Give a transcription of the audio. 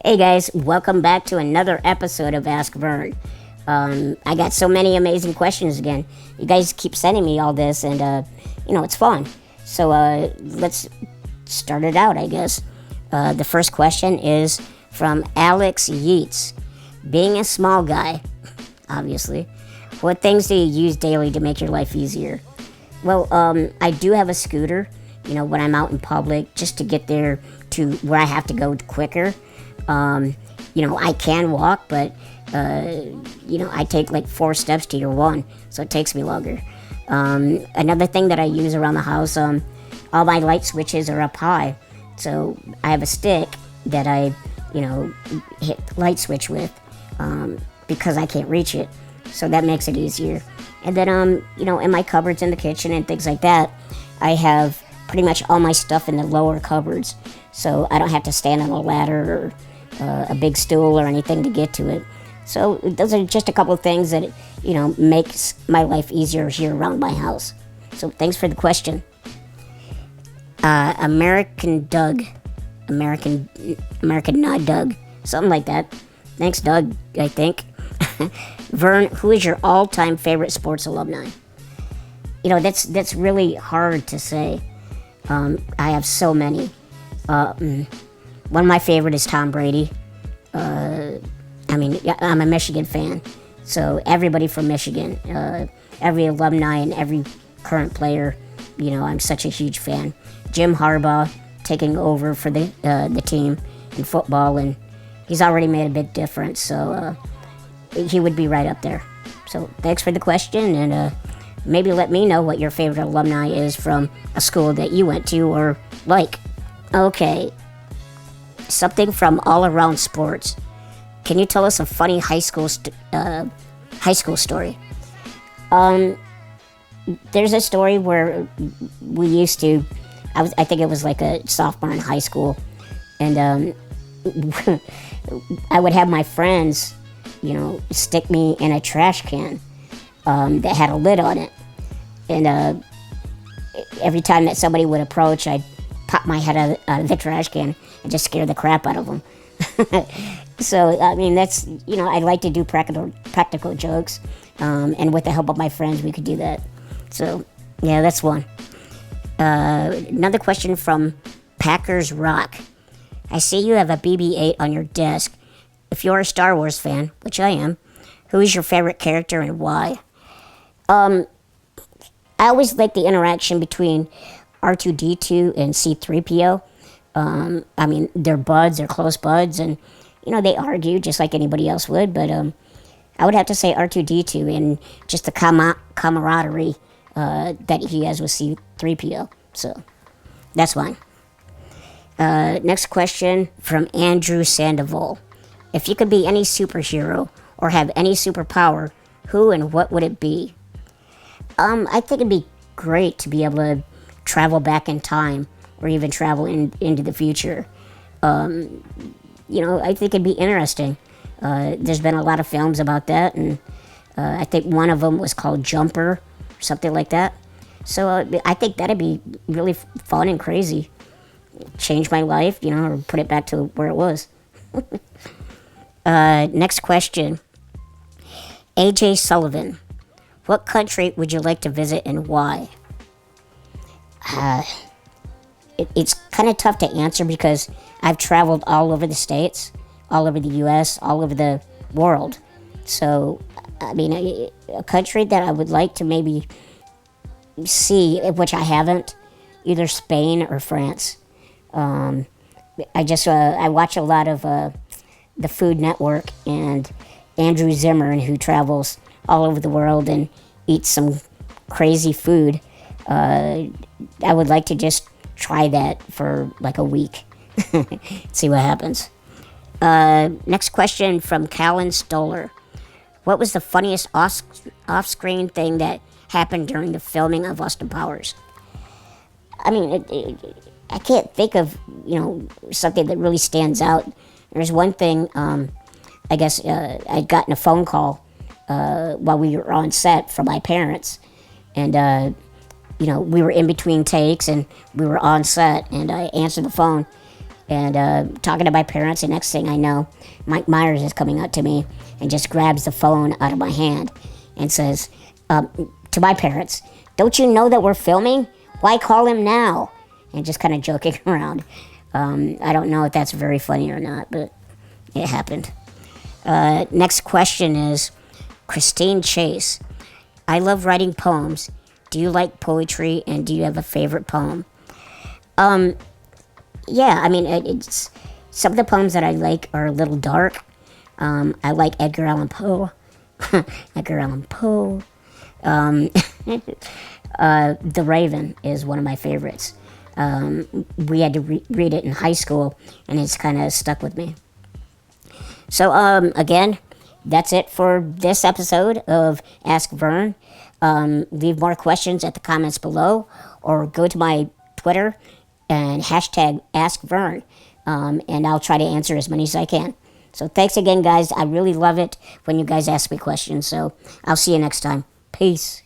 Hey guys, welcome back to another episode of AskVerne. I got so many amazing questions again. You guys keep sending me all this, and it's fun. So let's start it out, I guess. The first question is from Alex Yeats. Being a small guy, obviously, what things do you use daily to make your life easier? Well, I do have a scooter, when I'm out in public, just to get there to where I have to go quicker. I can walk, but, I take like 4 steps to your 1, so it takes me longer. Another thing that I use around the house, all my light switches are up high, so I have a stick that I, hit the light switch with, because I can't reach it, so that makes it easier. And then, in my cupboards in the kitchen and things like that, I have pretty much all my stuff in the lower cupboards, so I don't have to stand on a ladder or a big stool or anything to get to it. So those are just a couple of things that, makes my life easier here around my house. So thanks for the question. American Not Doug, something like that. Thanks, Doug, I think. Verne, who is your all-time favorite sports alumni? That's really hard to say. I have so many. One of my favorite is Tom Brady. I'm a Michigan fan, so everybody from Michigan, every alumni and every current player, I'm such a huge fan. Jim Harbaugh taking over for the team in football, and he's already made a big difference, so he would be right up there. So thanks for the question, and maybe let me know what your favorite alumni is from a school that you went to or like. Okay, something from all around sports. Can you tell us a funny high school story? There's a story where we used to. I think it was like a sophomore in high school, and I would have my friends, stick me in a trash can that had a lid on it, and every time that somebody would approach, I'd pop my head out of the trash can and just scare the crap out of them. So, that's, I like to do practical jokes, and with the help of my friends, we could do that. So, yeah, that's one. Another question from Packers Rock. I see you have a BB-8 on your desk. If you're a Star Wars fan, which I am, who is your favorite character and why? I always like the interaction between R2-D2 and C-3PO. They're buds, they're close buds, and, they argue just like anybody else would, but I would have to say R2-D2 and just the camaraderie that he has with C-3PO. So, that's one. Next question from Andrew Sandoval. If you could be any superhero or have any superpower, who and what would it be? I think it'd be great to be able to travel back in time or even travel into the future. I think it'd be interesting. There's been a lot of films about that, and I think one of them was called Jumper, or something like that. So I think that'd be really fun and crazy. Change my life, or put it back to where it was. Next question. AJ Sullivan. What country would you like to visit and why? It's kind of tough to answer because I've traveled all over the States, all over the U.S., all over the world. So, a country that I would like to maybe see, which I haven't, either Spain or France. I watch a lot of the Food Network and Andrew Zimmern, who travels all over the world and eats some crazy food. I would like to just try that for like a week. See what happens. Next question from Callan Stoller. What was the funniest off-screen thing that happened during the filming of Austin Powers? I can't think of, something that really stands out. There's one thing, I guess I'd gotten a phone call while we were on set from my parents, and we were in between takes and we were on set, and I answered the phone, and talking to my parents. The next thing I know, Mike Myers is coming up to me and just grabs the phone out of my hand and says to my parents, "Don't you know that we're filming? Why call him now?" And just kind of joking around. I don't know if that's very funny or not, but it happened. Next question is Christine Chase. I love writing poems. Do you like poetry, and do you have a favorite poem? Yeah, I mean, it's some of the poems that I like are a little dark. I like Edgar Allan Poe. Edgar Allan Poe. The Raven is one of my favorites. We had to read it in high school, and it's kind of stuck with me. So, again, that's it for this episode of Ask Verne. Leave more questions at the comments below, or go to my Twitter and hashtag AskVerne, and I'll try to answer as many as I can. So thanks again, guys. I really love it when you guys ask me questions. So I'll see you next time. Peace.